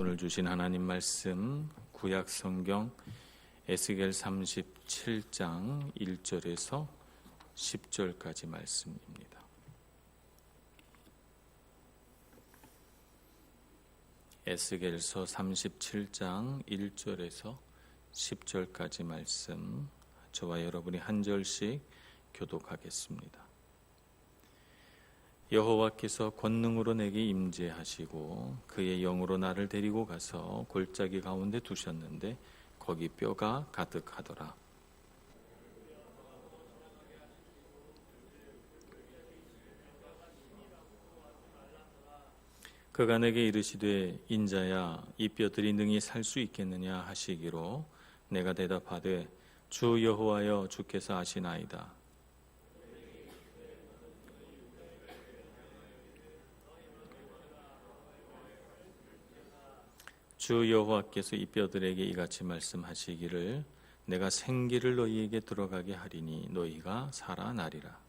오늘 주신 하나님 말씀 구약 성경 에스겔 37장 1절에서 10절까지 말씀입니다. 에스겔서 37장 1절에서 10절까지 말씀, 저와 여러분이 한 절씩 교독하겠습니다. 여호와께서 권능으로 내게 임재하시고 그의 영으로 나를 데리고 가서 골짜기 가운데 두셨는데 거기 뼈가 가득하더라. 그가 내게 이르시되 인자야 이 뼈들이 능히 살 수 있겠느냐 하시기로 내가 대답하되 주 여호와여 주께서 아시나이다. 주 여호와께서 이 뼈들에게 이같이 말씀하시기를 내가 생기를 너희에게 들어가게 하리니 너희가 살아나리라.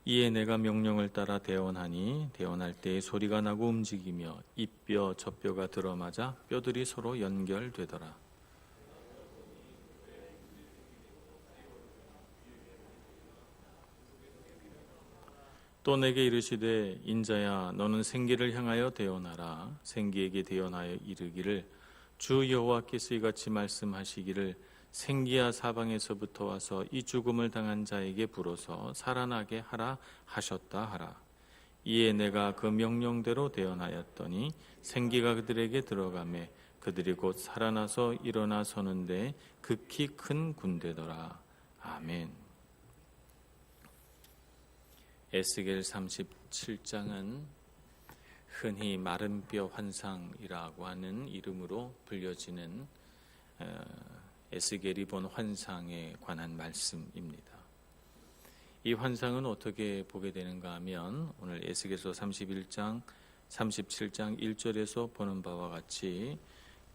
이에 내가 명령을 따라 대언하니 대언할 때에 소리가 나고 움직이며 이 뼈 저 뼈가 들어맞아 뼈들이 서로 연결되더라. 또 내게 이르시되 인자야 너는 생기를 향하여 대언하라. 생기에게 대언하여 이르기를 주 여호와께서 이같이 말씀하시기를 생기야 사방에서부터 와서 이 죽음을 당한 자에게 불어서 살아나게 하라 하셨다 하라. 이에 내가 그 명령대로 대언하였더니 생기가 그들에게 들어가매 그들이 곧 살아나서 일어나 서는데 극히 큰 군대더라. 아멘. 에스겔 37장은 흔히 마른 뼈 환상이라고 하는 이름으로 불려지는 에스겔이 본 환상에 관한 말씀입니다. 이 환상은 어떻게 보게 되는가 하면 오늘 에스겔서 37장 1절에서 보는 바와 같이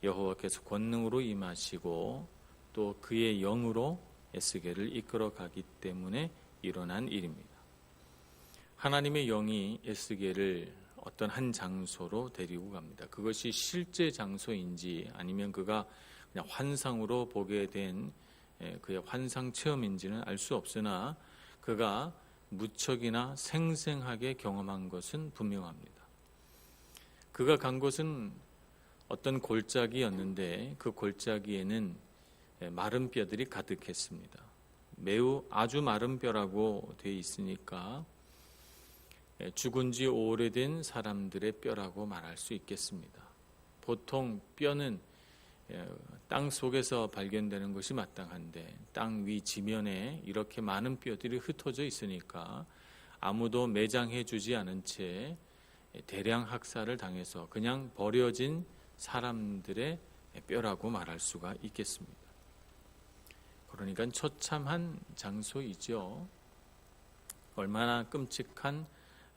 여호와께서 권능으로 임하시고 또 그의 영으로 에스겔을 이끌어 가기 때문에 일어난 일입니다. 하나님의 영이 에스겔을 어떤 한 장소로 데리고 갑니다. 그것이 실제 장소인지 아니면 그가 그냥 환상으로 보게 된 그의 환상 체험인지는 알 수 없으나 그가 무척이나 생생하게 경험한 것은 분명합니다. 그가 간 곳은 어떤 골짜기였는데 그 골짜기에는 마른 뼈들이 가득했습니다. 매우 아주 마른 뼈라고 되어 있으니까 죽은 지 오래된 사람들의 뼈라고 말할 수 있겠습니다. 보통 뼈는 땅 속에서 발견되는 것이 마땅한데 땅 위 지면에 이렇게 많은 뼈들이 흩어져 있으니까 아무도 매장해 주지 않은 채 대량 학살을 당해서 그냥 버려진 사람들의 뼈라고 말할 수가 있겠습니다. 그러니까 처참한 장소이죠. 얼마나 끔찍한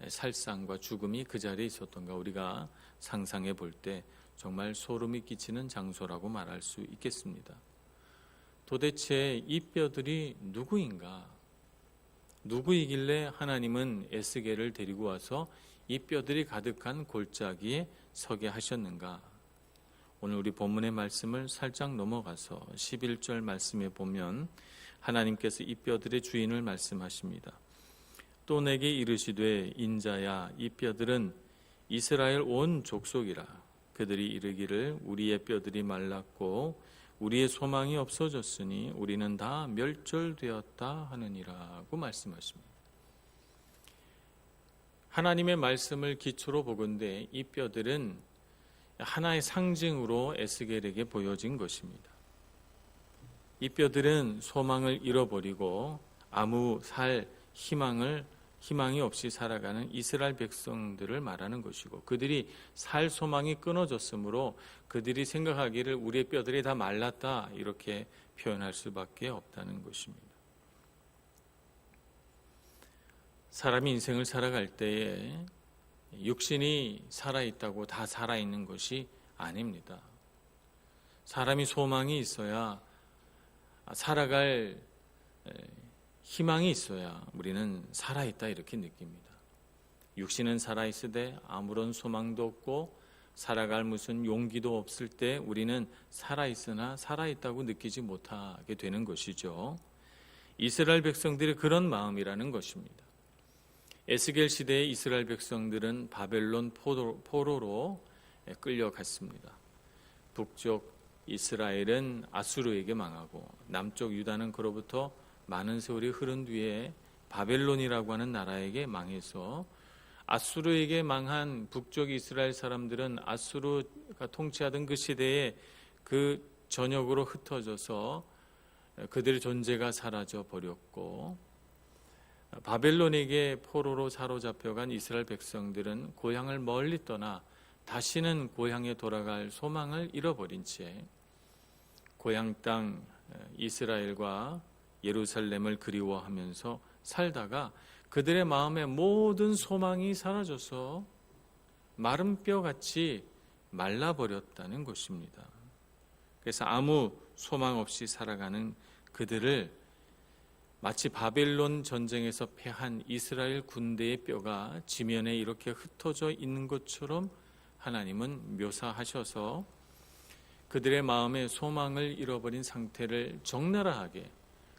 살상과 죽음이 그 자리에 있었던가 우리가 상상해 볼 때 정말 소름이 끼치는 장소라고 말할 수 있겠습니다. 도대체 이 뼈들이 누구인가? 누구이길래 하나님은 에스겔을 데리고 와서 이 뼈들이 가득한 골짜기에 서게 하셨는가? 오늘 우리 본문의 말씀을 살짝 넘어가서 11절 말씀에 보면 하나님께서 이 뼈들의 주인을 말씀하십니다. 또 내게 이르시되 인자야 이 뼈들은 이스라엘 온 족속이라. 그들이 이르기를 우리의 뼈들이 말랐고 우리의 소망이 없어졌으니 우리는 다 멸절되었다 하느니라고 말씀하십니다. 하나님의 말씀을 기초로 보건대 이 뼈들은 하나의 상징으로 에스겔에게 보여진 것입니다. 이 뼈들은 소망을 잃어버리고 아무 희망이 없이 살아가는 이스라엘 백성들을 말하는 것이고 그들이 살 소망이 끊어졌으므로 그들이 생각하기를 우리의 뼈들이 다 말랐다 이렇게 표현할 수밖에 없다는 것입니다. 사람이 인생을 살아갈 때에 육신이 살아있다고 다 살아있는 것이 아닙니다. 사람이 소망이 있어야 살아갈 희망이 있어야 우리는 살아있다 이렇게 느낍니다. 육신은 살아있으되 아무런 소망도 없고 살아갈 무슨 용기도 없을 때 우리는 살아있으나 살아있다고 느끼지 못하게 되는 것이죠. 이스라엘 백성들의 그런 마음이라는 것입니다. 에스겔 시대의 이스라엘 백성들은 바벨론 포로로 끌려갔습니다. 북쪽 이스라엘은 아수르에게 망하고 남쪽 유다는 그로부터 많은 세월이 흐른 뒤에 바벨론이라고 하는 나라에게 망해서 아수르에게 망한 북쪽 이스라엘 사람들은 아수르가 통치하던 그 시대에 그 전역으로 흩어져서 그들의 존재가 사라져 버렸고, 바벨론에게 포로로 사로잡혀간 이스라엘 백성들은 고향을 멀리 떠나 다시는 고향에 돌아갈 소망을 잃어버린 채 고향 땅 이스라엘과 예루살렘을 그리워하면서 살다가 그들의 마음의 모든 소망이 사라져서 마른 뼈같이 말라버렸다는 것입니다. 그래서 아무 소망 없이 살아가는 그들을 마치 바벨론 전쟁에서 패한 이스라엘 군대의 뼈가 지면에 이렇게 흩어져 있는 것처럼 하나님은 묘사하셔서 그들의 마음의 소망을 잃어버린 상태를 적나라하게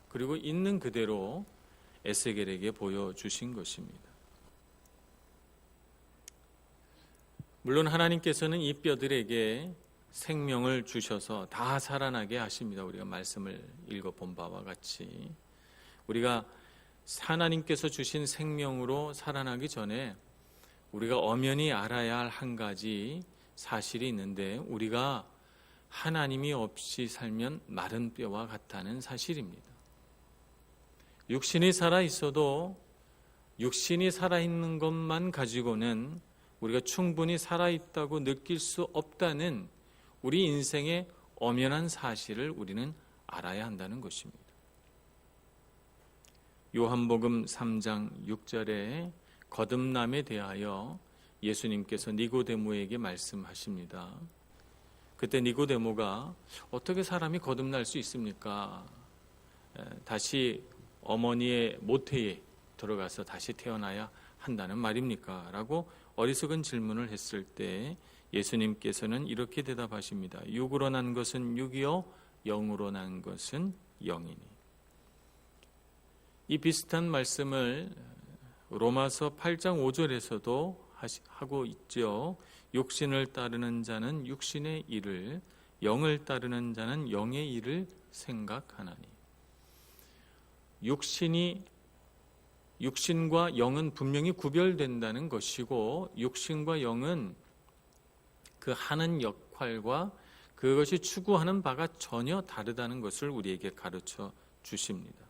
그리고 있는 그대로 에스겔에게 보여주신 것입니다. 물론 하나님께서는 이 뼈들에게 생명을 주셔서 다 살아나게 하십니다. 우리가 말씀을 읽어본 바와 같이 우리가 하나님께서 주신 생명으로 살아나기 전에 우리가 엄연히 알아야 할 한 가지 사실이 있는데, 우리가 하나님이 없이 살면 마른 뼈와 같다는 사실입니다. 육신이 살아있어도 육신이 살아있는 것만 가지고는 우리가 충분히 살아있다고 느낄 수 없다는 우리 인생의 엄연한 사실을 우리는 알아야 한다는 것입니다. 요한복음 3장 6절에 거듭남에 대하여 예수님께서 니고데모에게 말씀하십니다. 그때 니고데모가 어떻게 사람이 거듭날 수 있습니까? 다시 어머니의 모태에 들어가서 다시 태어나야 한다는 말입니까? 라고 어리석은 질문을 했을 때 예수님께서는 이렇게 대답하십니다. 육으로 난 것은 육이요 영으로 난 것은 영이니. 이 비슷한 말씀을 로마서 8장 5절에서도 하고 있죠. 육신을 따르는 자는 육신의 일을, 영을 따르는 자는 영의 일을 생각하나니. 육신과 영은 분명히 구별된다는 것이고, 육신과 영은 그 하는 역할과 그것이 추구하는 바가 전혀 다르다는 것을 우리에게 가르쳐 주십니다.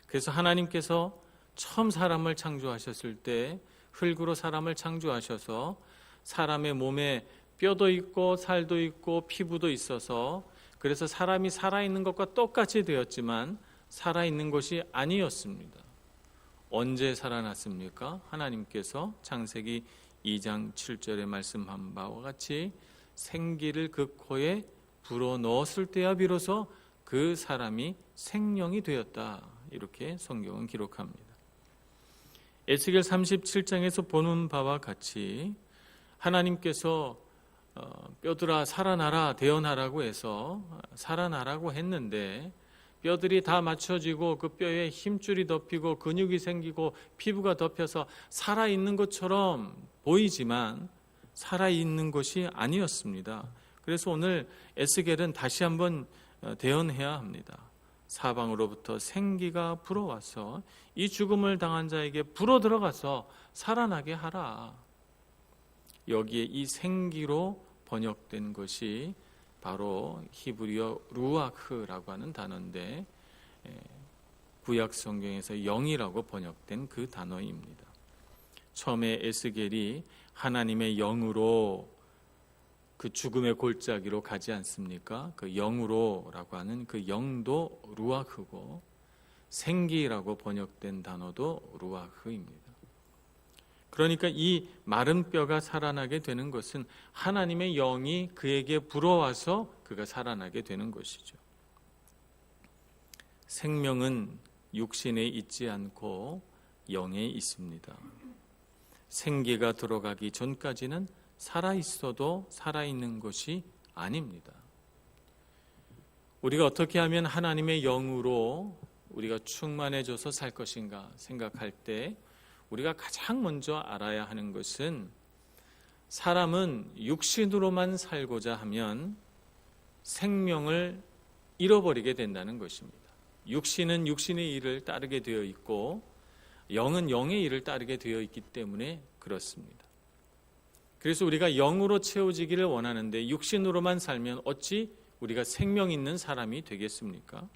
그래서 하나님께서 처음 사람을 창조하셨을 때 흙으로 사람을 창조하셔서 사람의 몸에 뼈도 있고 살도 있고 피부도 있어서, 그래서 사람이 살아있는 것과 똑같이 되었지만 살아있는 것이 아니었습니다. 언제 살아났습니까? 하나님께서 창세기 2장 7절에 말씀한 바와 같이 생기를 그 코에 불어넣었을 때야 비로소 그 사람이 생명이 되었다. 이렇게 성경은 기록합니다. 에스겔 37장에서 보는 바와 같이 하나님께서 뼈들아 살아나라 되어나라고 해서 살아나라고 했는데, 뼈들이 다 맞춰지고 그 뼈에 힘줄이 덮이고 근육이 생기고 피부가 덮여서 살아있는 것처럼 보이지만 살아있는 것이 아니었습니다. 그래서 오늘 에스겔은 다시 한번 대언해야 합니다. 사방으로부터 생기가 불어와서 이 죽음을 당한 자에게 불어 들어가서 살아나게 하라. 여기에 이 생기로 번역된 것이 바로 히브리어 루아흐라고 하는 단어인데, 구약 성경에서 영이라고 번역된 그 단어입니다. 처음에 에스겔이 하나님의 영으로 그 죽음의 골짜기로 가지 않습니까? 그 영으로라고 하는 그 영도 루아흐고, 생기라고 번역된 단어도 루아흐입니다. 그러니까 이 마른 뼈가 살아나게 되는 것은 하나님의 영이 그에게 불어와서 그가 살아나게 되는 것이죠. 생명은 육신에 있지 않고 영에 있습니다. 생기가 들어가기 전까지는 살아있어도 살아있는 것이 아닙니다. 우리가 어떻게 하면 하나님의 영으로 우리가 충만해져서 살 것인가 생각할 때 우리가 가장 먼저 알아야 하는 것은 사람은 육신으로만 살고자 하면 생명을 잃어버리게 된다는 것입니다. 육신은 육신의 일을 따르게 되어 있고 영은 영의 일을 따르게 되어 있기 때문에 그렇습니다. 그래서 우리가 영으로 채워지기를 원하는데 육신으로만 살면 어찌 우리가 생명 있는 사람이 되겠습니까?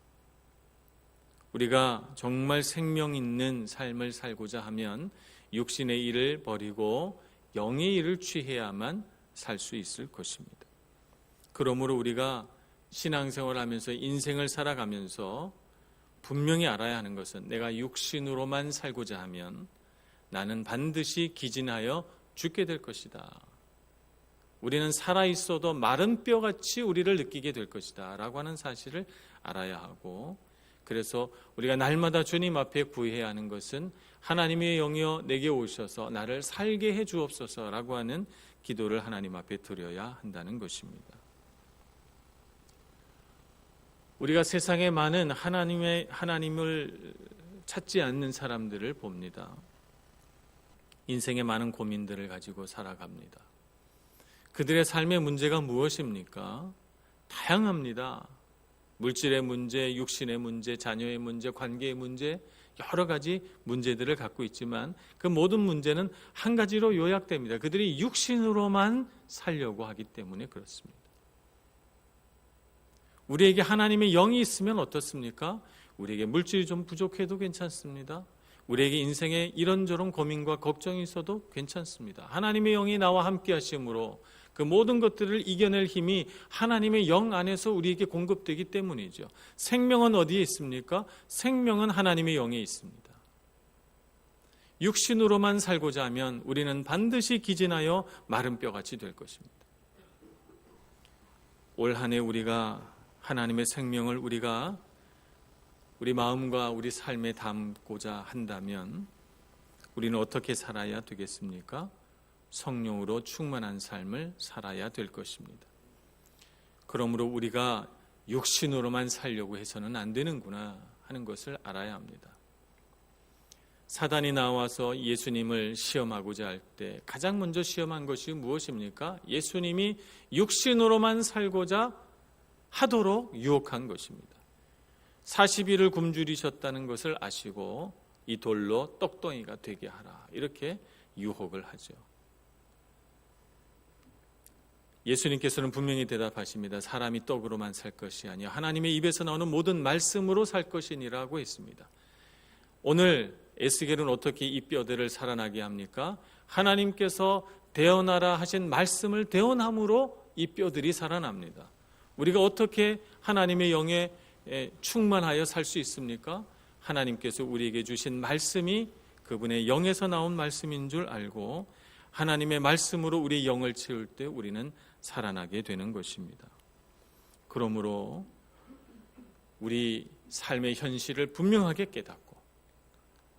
우리가 정말 생명 있는 삶을 살고자 하면 육신의 일을 버리고 영의 일을 취해야만 살 수 있을 것입니다. 그러므로 우리가 신앙생활을 하면서 인생을 살아가면서 분명히 알아야 하는 것은 내가 육신으로만 살고자 하면 나는 반드시 기진하여 죽게 될 것이다. 우리는 살아있어도 마른 뼈같이 우리를 느끼게 될 것이다 라고 하는 사실을 알아야 하고, 그래서 우리가 날마다 주님 앞에 구해야 하는 것은 하나님의 영이여 내게 오셔서 나를 살게 해 주옵소서라고 하는 기도를 하나님 앞에 드려야 한다는 것입니다. 우리가 세상에 많은 하나님을 찾지 않는 사람들을 봅니다. 인생의 많은 고민들을 가지고 살아갑니다. 그들의 삶의 문제가 무엇입니까? 다양합니다. 물질의 문제, 육신의 문제, 자녀의 문제, 관계의 문제, 여러 가지 문제들을 갖고 있지만 그 모든 문제는 한 가지로 요약됩니다. 그들이 육신으로만 살려고 하기 때문에 그렇습니다. 우리에게 하나님의 영이 있으면 어떻습니까? 우리에게 물질이 좀 부족해도 괜찮습니다. 우리에게 인생에 이런저런 고민과 걱정이 있어도 괜찮습니다. 하나님의 영이 나와 함께 하심으로 그 모든 것들을 이겨낼 힘이 하나님의 영 안에서 우리에게 공급되기 때문이죠. 생명은 어디에 있습니까? 생명은 하나님의 영에 있습니다. 육신으로만 살고자 하면 우리는 반드시 기진하여 마른 뼈같이 될 것입니다. 올 한 해 우리가 하나님의 생명을 우리 마음과 우리 삶에 담고자 한다면 우리는 어떻게 살아야 되겠습니까? 성령으로 충만한 삶을 살아야 될 것입니다. 그러므로 우리가 육신으로만 살려고 해서는 안 되는구나 하는 것을 알아야 합니다. 사단이 나와서 예수님을 시험하고자 할 때 가장 먼저 시험한 것이 무엇입니까? 예수님이 육신으로만 살고자 하도록 유혹한 것입니다. 40일을 굶주리셨다는 것을 아시고 이 돌로 떡덩이가 되게 하라 이렇게 유혹을 하죠. 예수님께서는 분명히 대답하십니다. 사람이 떡으로만 살 것이 아니요 하나님의 입에서 나오는 모든 말씀으로 살 것이니라고 했습니다. 오늘 에스겔은 어떻게 이 뼈들을 살아나게 합니까? 하나님께서 대언하라 하신 말씀을 대언함으로 이 뼈들이 살아납니다. 우리가 어떻게 하나님의 영에 충만하여 살 수 있습니까? 하나님께서 우리에게 주신 말씀이 그분의 영에서 나온 말씀인 줄 알고 하나님의 말씀으로 우리의 영을 채울 때 우리는 살아나게 되는 것입니다. 그러므로 우리 삶의 현실을 분명하게 깨닫고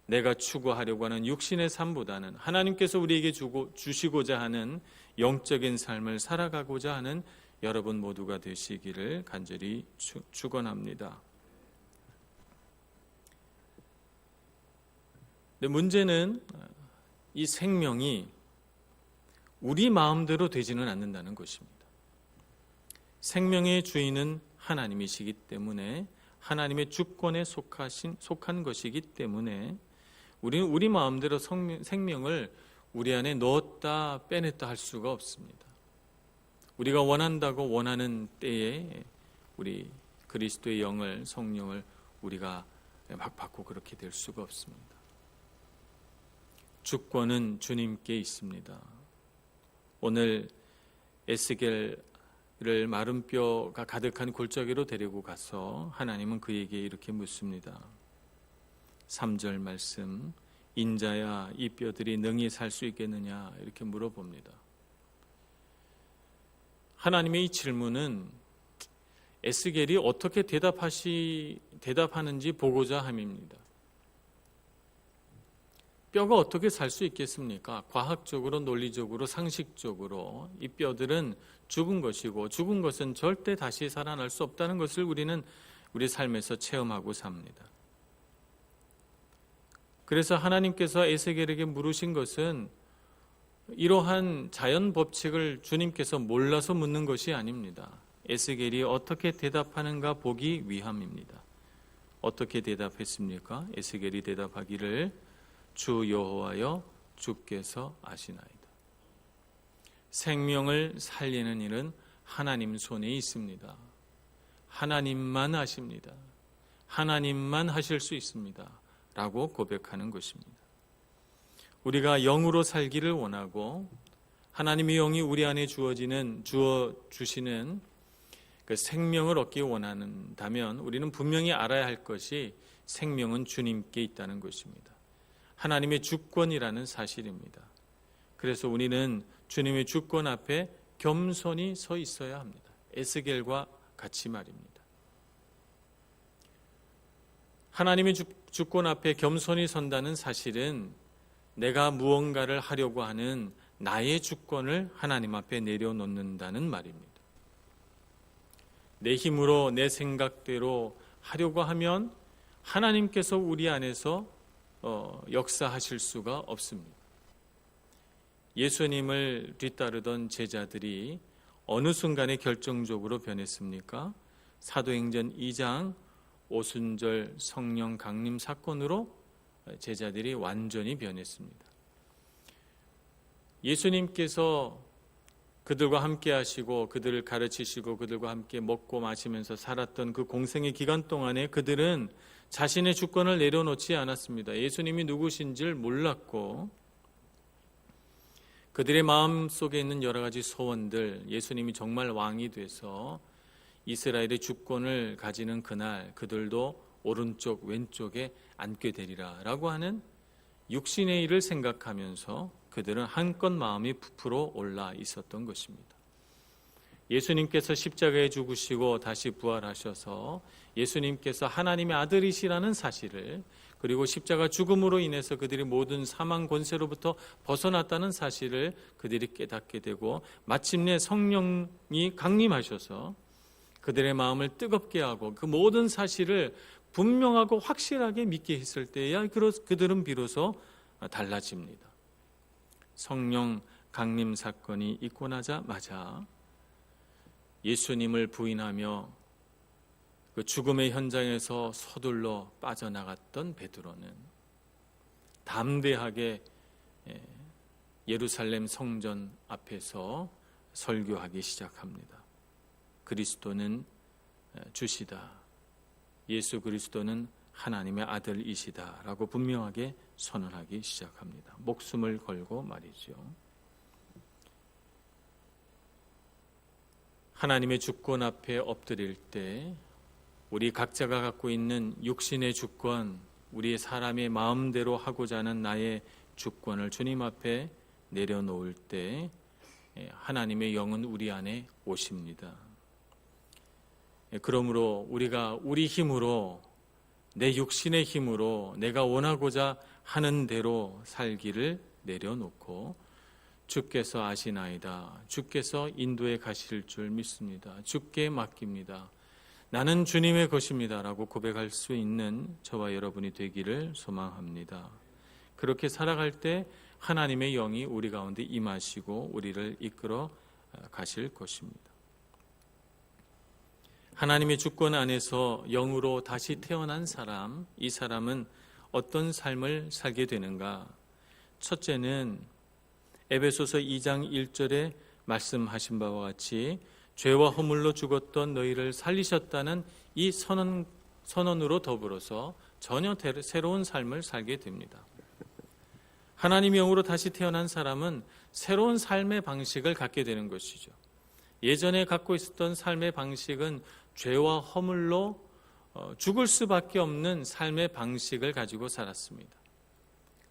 내가 추구하려고 하는 육신의 삶보다는 하나님께서 우리에게 주시고자 하는 영적인 삶을 살아가고자 하는 여러분 모두가 되시기를 간절히 축원합니다. 근데 문제는 이 생명이 우리 마음대로 되지는 않는다는 것입니다. 생명의 주인은 하나님이시기 때문에 하나님의 주권에 속한 것이기 때문에 우리는 우리 마음대로 생명을 우리 안에 넣었다 빼냈다 할 수가 없습니다. 우리가 원한다고 원하는 때에 우리 그리스도의 영을 성령을 우리가 막 받고 그렇게 될 수가 없습니다. 주권은 주님께 있습니다. 오늘 에스겔을 마른 뼈가 가득한 골짜기로 데리고 가서 하나님은 그에게 이렇게 묻습니다. 3절 말씀, 인자야 이 뼈들이 능히 살 수 있겠느냐 이렇게 물어봅니다. 하나님의 이 질문은 에스겔이 어떻게 대답하는지 보고자 함입니다. 뼈가 어떻게 살 수 있겠습니까? 과학적으로, 논리적으로, 상식적으로 이 뼈들은 죽은 것이고 죽은 것은 절대 다시 살아날 수 없다는 것을 우리는 우리 삶에서 체험하고 삽니다. 그래서 하나님께서 에스겔에게 물으신 것은 이러한 자연 법칙을 주님께서 몰라서 묻는 것이 아닙니다. 에스겔이 어떻게 대답하는가 보기 위함입니다. 어떻게 대답했습니까? 에스겔이 대답하기를 주 여호와여 주께서 아시나이다. 생명을 살리는 일은 하나님 손에 있습니다. 하나님만 아십니다. 하나님만 하실 수 있습니다. 라고 고백하는 것입니다. 우리가 영으로 살기를 원하고 하나님의 영이 우리 안에 주어 주시는 그 생명을 얻기 원한다면 우리는 분명히 알아야 할 것이 생명은 주님께 있다는 것입니다. 하나님의 주권이라는 사실입니다. 그래서 우리는 주님의 주권 앞에 겸손히 서 있어야 합니다. 에스겔과 같이 말입니다. 하나님의 주권 앞에 겸손히 선다는 사실은 내가 무언가를 하려고 하는 나의 주권을 하나님 앞에 내려놓는다는 말입니다. 내 힘으로 내 생각대로 하려고 하면 하나님께서 우리 안에서 역사하실 수가 없습니다. 예수님을 뒤따르던 제자들이 어느 순간에 결정적으로 변했습니까? 사도행전 2장 오순절 성령 강림 사건으로 제자들이 완전히 변했습니다. 예수님께서 그들과 함께 하시고 그들을 가르치시고 그들과 함께 먹고 마시면서 살았던 그 공생의 기간 동안에 그들은 자신의 주권을 내려놓지 않았습니다. 예수님이 누구신지를 몰랐고 그들의 마음속에 있는 여러 가지 소원들, 예수님이 정말 왕이 돼서 이스라엘의 주권을 가지는 그날 그들도 오른쪽 왼쪽에 앉게 되리라 라고 하는 육신의 일을 생각하면서 그들은 한껏 마음이 부풀어 올라 있었던 것입니다. 예수님께서 십자가에 죽으시고 다시 부활하셔서 예수님께서 하나님의 아들이시라는 사실을, 그리고 십자가 죽음으로 인해서 그들이 모든 사망 권세로부터 벗어났다는 사실을 그들이 깨닫게 되고 마침내 성령이 강림하셔서 그들의 마음을 뜨겁게 하고 그 모든 사실을 분명하고 확실하게 믿게 했을 때야 그들은 비로소 달라집니다. 성령 강림 사건이 있고 나자마자 예수님을 부인하며 그 죽음의 현장에서 서둘러 빠져나갔던 베드로는 담대하게 예루살렘 성전 앞에서 설교하기 시작합니다. 그리스도는 주시다. 예수 그리스도는 하나님의 아들이시다 라고 분명하게 선언하기 시작합니다. 목숨을 걸고 말이죠. 하나님의 주권 앞에 엎드릴 때 우리 각자가 갖고 있는 육신의 주권, 우리의 사람의 마음대로 하고자 하는 나의 주권을 주님 앞에 내려놓을 때 하나님의 영은 우리 안에 오십니다. 그러므로 우리가 우리 힘으로, 내 육신의 힘으로 내가 원하고자 하는 대로 살기를 내려놓고 주께서 아시나이다. 주께서 인도에 가실 줄 믿습니다. 주께 맡깁니다. 나는 주님의 것입니다. 라고 고백할 수 있는 저와 여러분이 되기를 소망합니다. 그렇게 살아갈 때 하나님의 영이 우리 가운데 임하시고 우리를 이끌어 가실 것입니다. 하나님의 주권 안에서 영으로 다시 태어난 사람, 이 사람은 어떤 삶을 살게 되는가? 첫째는 에베소서 2장 1절에 말씀하신 바와 같이 죄와 허물로 죽었던 너희를 살리셨다는 이 선언으로 더불어서 전혀 새로운 삶을 살게 됩니다. 하나님의 영으로 다시 태어난 사람은 새로운 삶의 방식을 갖게 되는 것이죠. 예전에 갖고 있었던 삶의 방식은 죄와 허물로 죽을 수밖에 없는 삶의 방식을 가지고 살았습니다.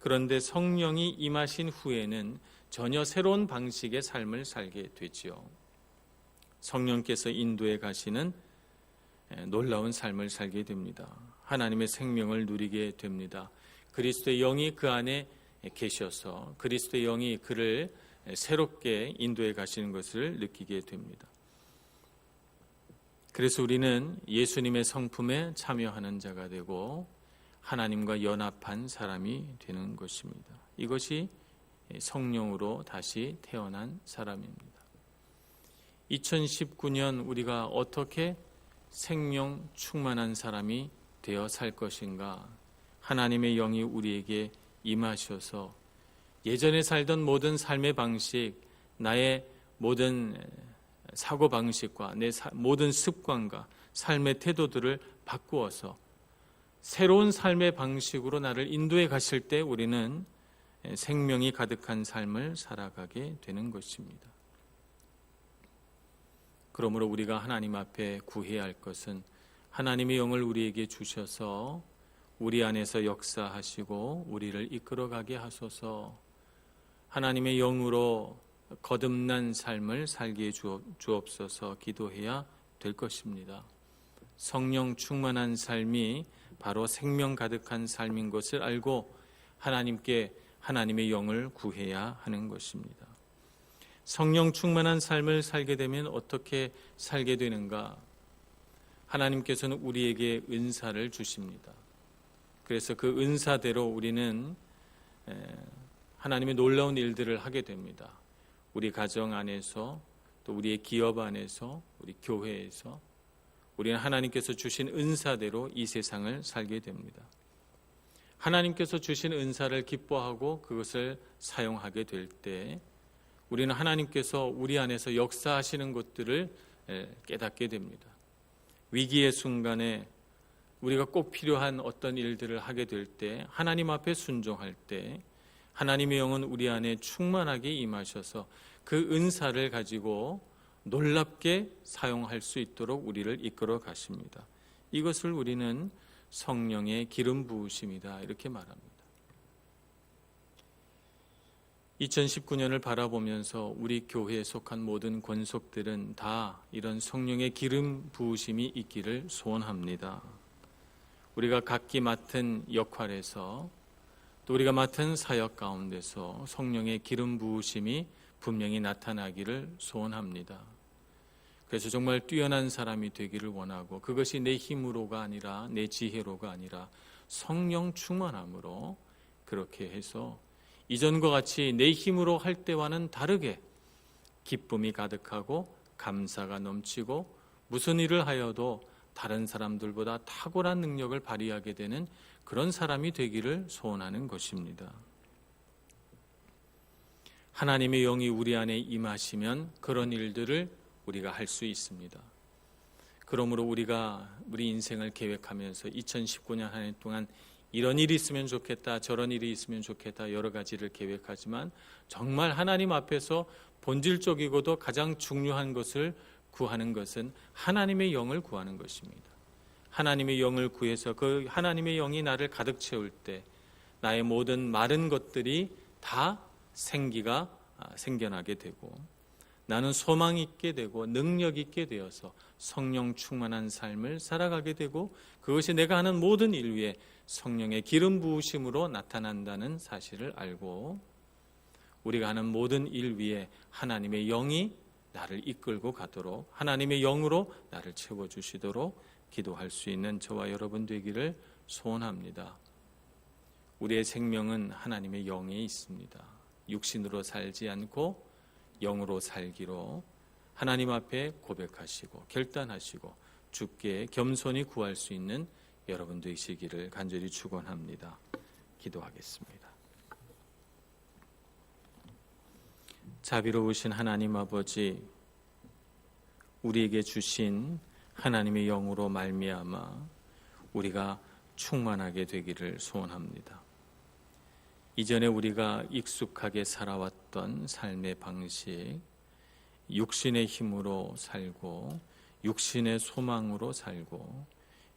그런데 성령이 임하신 후에는 전혀 새로운 방식의 삶을 살게 되지요. 성령께서 인도해 가시는 놀라운 삶을 살게 됩니다. 하나님의 생명을 누리게 됩니다. 그리스도의 영이 그 안에 계셔서 그리스도의 영이 그를 새롭게 인도해 가시는 것을 느끼게 됩니다. 그래서 우리는 예수님의 성품에 참여하는 자가 되고 하나님과 연합한 사람이 되는 것입니다. 이것이 성령으로 다시 태어난 사람입니다. 2019년 우리가 어떻게 생명 충만한 사람이 되어 살 것인가? 하나님의 영이 우리에게 임하셔서 예전에 살던 모든 삶의 방식, 나의 모든 사고방식과 내 모든 습관과 삶의 태도들을 바꾸어서 새로운 삶의 방식으로 나를 인도해 가실 때 우리는 생명이 가득한 삶을 살아가게 되는 것입니다. 그러므로 우리가 하나님 앞에 구해야 할 것은 하나님의 영을 우리에게 주셔서 우리 안에서 역사하시고 우리를 이끌어가게 하소서. 하나님의 영으로 거듭난 삶을 살게 주옵소서 기도해야 될 것입니다. 성령 충만한 삶이 바로 생명 가득한 삶인 것을 알고 하나님께 하나님의 영을 구해야 하는 것입니다. 성령 충만한 삶을 살게 되면 어떻게 살게 되는가? 하나님께서는 우리에게 은사를 주십니다. 그래서 그 은사대로 우리는 하나님의 놀라운 일들을 하게 됩니다. 우리 가정 안에서 또 우리의 기업 안에서 우리 교회에서 우리는 하나님께서 주신 은사대로 이 세상을 살게 됩니다. 하나님께서 주신 은사를 기뻐하고 그것을 사용하게 될 때 우리는 하나님께서 우리 안에서 역사하시는 것들을 깨닫게 됩니다. 위기의 순간에 우리가 꼭 필요한 어떤 일들을 하게 될 때 하나님 앞에 순종할 때 하나님의 영은 우리 안에 충만하게 임하셔서 그 은사를 가지고 놀랍게 사용할 수 있도록 우리를 이끌어 가십니다. 이것을 우리는 성령의 기름 부으심이다 이렇게 말합니다. 2019년을 바라보면서 우리 교회에 속한 모든 권속들은 다 이런 성령의 기름 부으심이 있기를 소원합니다. 우리가 각기 맡은 역할에서 또 우리가 맡은 사역 가운데서 성령의 기름 부으심이 분명히 나타나기를 소원합니다. 그래서 정말 뛰어난 사람이 되기를 원하고 그것이 내 힘으로가 아니라 내 지혜로가 아니라 성령 충만함으로 그렇게 해서 이전과 같이 내 힘으로 할 때와는 다르게 기쁨이 가득하고 감사가 넘치고 무슨 일을 하여도 다른 사람들보다 탁월한 능력을 발휘하게 되는 그런 사람이 되기를 소원하는 것입니다. 하나님의 영이 우리 안에 임하시면 그런 일들을 우리가 할 수 있습니다. 그러므로 우리가 우리 인생을 계획하면서 2019년 한 해 동안 이런 일이 있으면 좋겠다, 저런 일이 있으면 좋겠다 여러 가지를 계획하지만 정말 하나님 앞에서 본질적이고도 가장 중요한 것을 구하는 것은 하나님의 영을 구하는 것입니다. 하나님의 영을 구해서 그 하나님의 영이 나를 가득 채울 때 나의 모든 마른 것들이 다 생기가 생겨나게 되고 나는 소망 있게 되고 능력 있게 되어서 성령 충만한 삶을 살아가게 되고 그것이 내가 하는 모든 일 위에 성령의 기름 부으심으로 나타난다는 사실을 알고 우리가 하는 모든 일 위에 하나님의 영이 나를 이끌고 가도록 하나님의 영으로 나를 채워주시도록 기도할 수 있는 저와 여러분 되기를 소원합니다. 우리의 생명은 하나님의 영에 있습니다. 육신으로 살지 않고 영으로 살기로 하나님 앞에 고백하시고 결단하시고 주께 겸손히 구할 수 있는 여러분 되시기를 간절히 축원합니다. 기도하겠습니다. 자비로우신 하나님 아버지, 우리에게 주신 하나님의 영으로 말미암아 우리가 충만하게 되기를 소원합니다. 이전에 우리가 익숙하게 살아왔던 삶의 방식, 육신의 힘으로 살고 육신의 소망으로 살고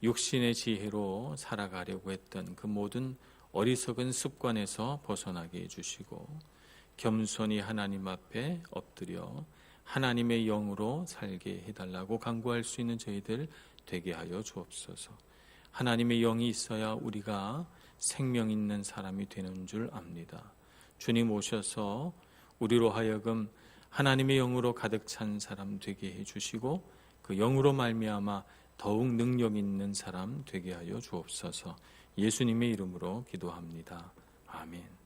육신의 지혜로 살아가려고 했던 그 모든 어리석은 습관에서 벗어나게 해주시고 겸손히 하나님 앞에 엎드려 하나님의 영으로 살게 해달라고 간구할 수 있는 저희들 되게 하여 주옵소서. 하나님의 영이 있어야 우리가 생명 있는 사람이 되는 줄 압니다. 주님 오셔서 우리로 하여금 하나님의 영으로 가득 찬 사람 되게 해주시고 그 영으로 말미암아 더욱 능력 있는 사람 되게 하여 주옵소서. 예수님의 이름으로 기도합니다. 아멘.